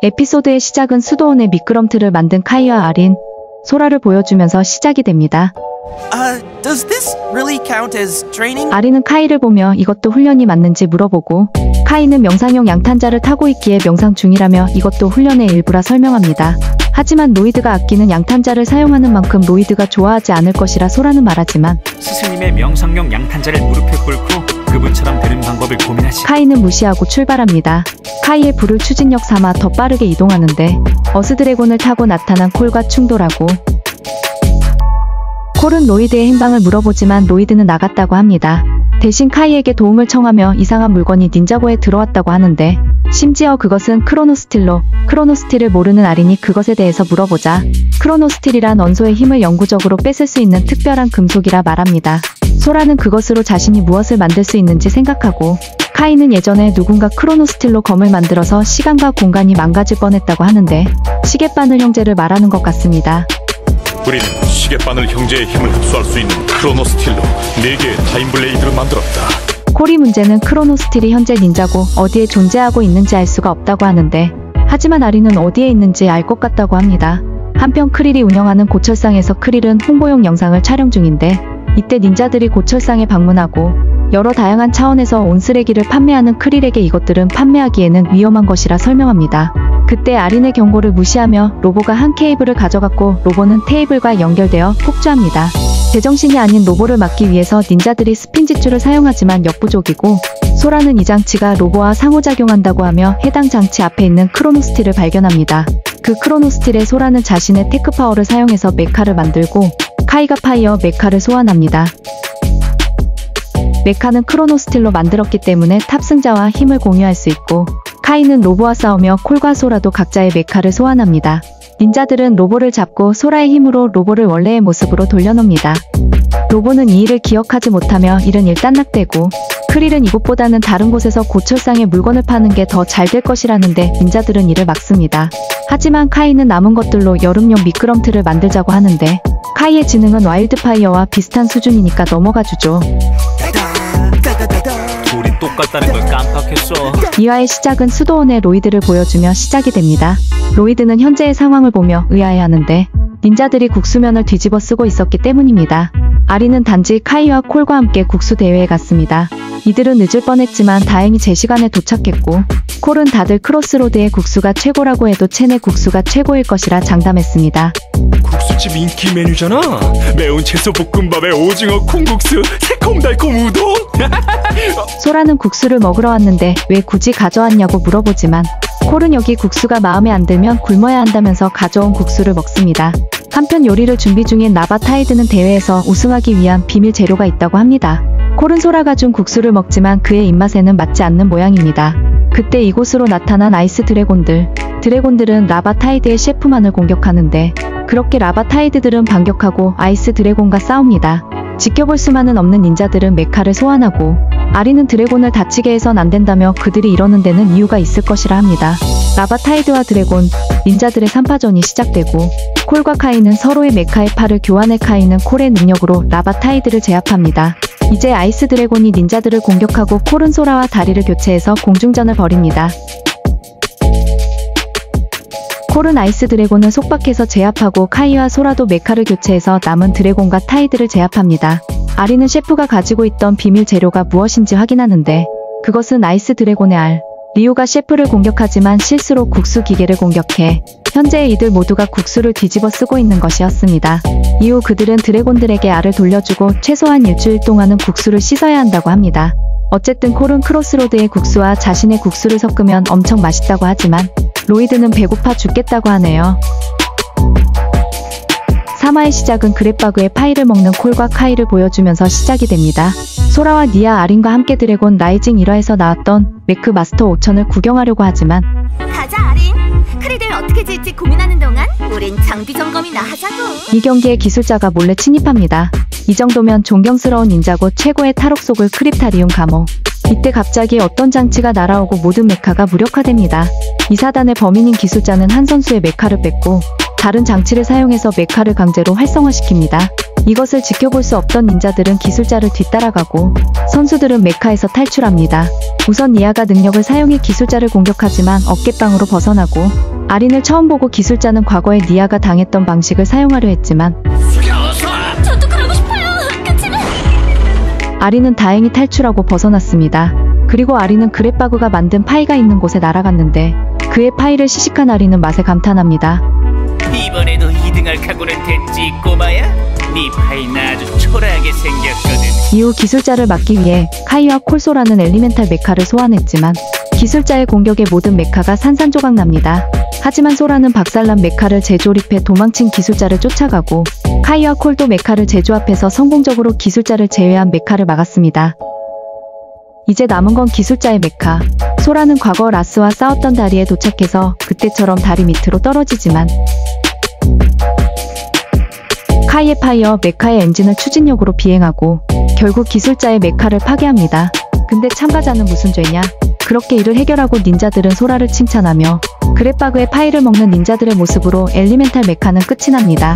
에피소드의 시작은 수도원의 미끄럼틀을 만든 카이와 아린, 소라를 보여주면서 시작이 됩니다. Does this really count as training? 아린은 카이를 보며 이것도 훈련이 맞는지 물어보고, 카이는 명상용 양탄자를 타고 있기에 명상 중이라며 이것도 훈련의 일부라 설명합니다. 하지만 로이드가 아끼는 양탄자를 사용하는 만큼 로이드가 좋아하지 않을 것이라 소라는 말하지만, 스승님의 명상용 양탄자를 무릎에 꿇고 그분처럼 되는 방법을 고민하시. 카이는 무시하고 출발합니다. 카이의 불을 추진력 삼아 더 빠르게 이동하는데 어스 드래곤을 타고 나타난 콜과 충돌하고, 콜은 로이드의 행방을 물어보지만 로이드는 나갔다고 합니다. 대신 카이에게 도움을 청하며 이상한 물건이 닌자고에 들어왔다고 하는데, 심지어 그것은 크로노스틸로, 크로노스틸을 모르는 아린이 그것에 대해서 물어보자 크로노스틸이란 원소의 힘을 영구적으로 뺏을 수 있는 특별한 금속이라 말합니다. 소라는 그것으로 자신이 무엇을 만들 수 있는지 생각하고, 카이는 예전에 누군가 크로노스틸로 검을 만들어서 시간과 공간이 망가질 뻔했다고 하는데 시계바늘 형제를 말하는 것 같습니다. 우리는 시계바늘 형제의 힘을 흡수할 수 있는 크로노스틸로 4개의 타임블레이드를 만들었다. 콜이 문제는 크로노스틸이 현재 닌자고 어디에 존재하고 있는지 알 수가 없다고 하는데, 하지만 아린은 어디에 있는지 알 것 같다고 합니다. 한편 크릴이 운영하는 고철상에서 크릴은 홍보용 영상을 촬영 중인데, 이때 닌자들이 고철상에 방문하고 여러 다양한 차원에서 온 쓰레기를 판매하는 크릴에게 이것들은 판매하기에는 위험한 것이라 설명합니다. 그때 아린의 경고를 무시하며 로보가 한 케이블을 가져갔고, 로보는 테이블과 연결되어 폭주합니다. 제정신이 아닌 로보를 막기 위해서 닌자들이 스핀지추를 사용하지만 역부족이고, 소라는 이 장치가 로보와 상호작용한다고 하며 해당 장치 앞에 있는 크로노스틸을 발견합니다. 그 크로노스틸에 소라는 자신의 테크파워를 사용해서 메카를 만들고, 카이가 파이어 메카를 소환합니다. 메카는 크로노스틸로 만들었기 때문에 탑승자와 힘을 공유할 수 있고, 카이는 로보와 싸우며 콜과 소라도 각자의 메카를 소환합니다. 닌자들은 로보를 잡고 소라의 힘으로 로보를 원래의 모습으로 돌려놓습니다. 로보는 이 일을 기억하지 못하며 일은 일단락되고, 크릴은 이곳보다는 다른 곳에서 고철상에 물건을 파는 게 더 잘 될 것이라는데 닌자들은 이를 막습니다. 하지만 카이는 남은 것들로 여름용 미끄럼틀을 만들자고 하는데, 카이의 지능은 와일드파이어와 비슷한 수준이니까 넘어가주죠. 둘이 똑같다는 걸 깜빡했어. 이화의 시작은 수도원의 로이드를 보여주며 시작이 됩니다. 로이드는 현재의 상황을 보며 의아해하는데, 닌자들이 국수면을 뒤집어 쓰고 있었기 때문입니다. 아린은 단지 카이와 콜과 함께 국수 대회에 갔습니다. 이들은 늦을 뻔했지만 다행히 제 시간에 도착했고, 콜은 다들 크로스로드의 국수가 최고라고 해도 첸의 국수가 최고일 것이라 장담했습니다. 국수집 인기 메뉴잖아. 매운 채소 볶음밥에 오징어 콩국수, 새콤달콤 우동. 소라는 국수를 먹으러 왔는데 왜 굳이 가져왔냐고 물어보지만, 콜은 여기 국수가 마음에 안 들면 굶어야 한다면서 가져온 국수를 먹습니다. 한편 요리를 준비 중인 라바타이드는 대회에서 우승하기 위한 비밀 재료가 있다고 합니다. 콜은 소라가 준 국수를 먹지만 그의 입맛에는 맞지 않는 모양입니다. 그때 이곳으로 나타난 아이스 드래곤들. 드래곤들은 라바타이드의 셰프만을 공격하는데, 그렇게 라바타이드들은 반격하고 아이스 드래곤과 싸웁니다. 지켜볼 수만은 없는 닌자들은 메카를 소환하고, 아린은 드래곤을 다치게 해선 안 된다며 그들이 이러는 데는 이유가 있을 것이라 합니다. 라바타이드와 드래곤, 닌자들의 3파전이 시작되고, 콜과 카이는 서로의 메카의 팔을 교환해 카이는 콜의 능력으로 라바타이드를 제압합니다. 이제 아이스 드래곤이 닌자들을 공격하고 콜은 소라와 다리를 교체해서 공중전을 벌입니다. 콜은 아이스 드래곤을 속박해서 제압하고 카이와 소라도 메카를 교체해서 남은 드래곤과 타이드를 제압합니다. 아린은 셰프가 가지고 있던 비밀 재료가 무엇인지 확인하는데, 그것은 아이스 드래곤의 알. 리오가 셰프를 공격하지만 실수로 국수 기계를 공격해 현재 이들 모두가 국수를 뒤집어 쓰고 있는 것이었습니다. 이후 그들은 드래곤들에게 알을 돌려주고 최소한 일주일 동안은 국수를 씻어야 한다고 합니다. 어쨌든 콜은 크로스로드의 국수와 자신의 국수를 섞으면 엄청 맛있다고 하지만, 로이드는 배고파 죽겠다고 하네요. 3화의 시작은 그랩바그의 파이를 먹는 콜과 카이를 보여주면서 시작이 됩니다. 소라와 니아 아린과 함께 드래곤 라이징 1화에서 나왔던 메크 마스터 5000을 구경하려고 하지만, 가자 아린. 크리들 어떻게 질지 고민하는 동안 우린 장비 점검이나 하자고. 이 경기에 기술자가 몰래 침입합니다. 이 정도면 존경스러운 닌자고 최고의 탈옥 속을 크립타리움 감호. 이때 갑자기 어떤 장치가 날아오고 모든 메카가 무력화됩니다. 이 사단의 범인인 기술자는 한 선수의 메카를 뺏고 다른 장치를 사용해서 메카를 강제로 활성화시킵니다. 이것을 지켜볼 수 없던 닌자들은 기술자를 뒤따라가고 선수들은 메카에서 탈출합니다. 우선 니아가 능력을 사용해 기술자를 공격하지만 어깨빵으로 벗어나고 아린을 처음 보고 기술자는 과거에 니아가 당했던 방식을 사용하려 했지만 저도 그러고 싶어요. 그치만 아린은 다행히 탈출하고 벗어났습니다. 그리고 아린은 그랩바그가 만든 파이가 있는 곳에 날아갔는데 그의 파이를 시식한 아린은 맛에 감탄합니다. 이번에도 2등할 각오는 됐지 꼬마야? 네 파이는 아주 초라하게 생겼거든. 이후 기술자를 막기 위해 카이와 콜소라는 엘리멘탈 메카를 소환했지만 기술자의 공격에 모든 메카가 산산조각 납니다. 하지만 소라는 박살난 메카를 재조립해 도망친 기술자를 쫓아가고 카이와 콜도 메카를 재조합해서 성공적으로 기술자를 제외한 메카를 막았습니다. 이제 남은 건 기술자의 메카. 소라는 과거 라스와 싸웠던 다리에 도착해서 그때처럼 다리 밑으로 떨어지지만 카이의 파이어 메카의 엔진을 추진력으로 비행하고 결국 기술자의 메카를 파괴합니다. 근데 참가자는 무슨 죄냐? 그렇게 이를 해결하고 닌자들은 소라를 칭찬하며 그랩바그의 파이를 먹는 닌자들의 모습으로 엘리멘탈 메카는 끝이 납니다.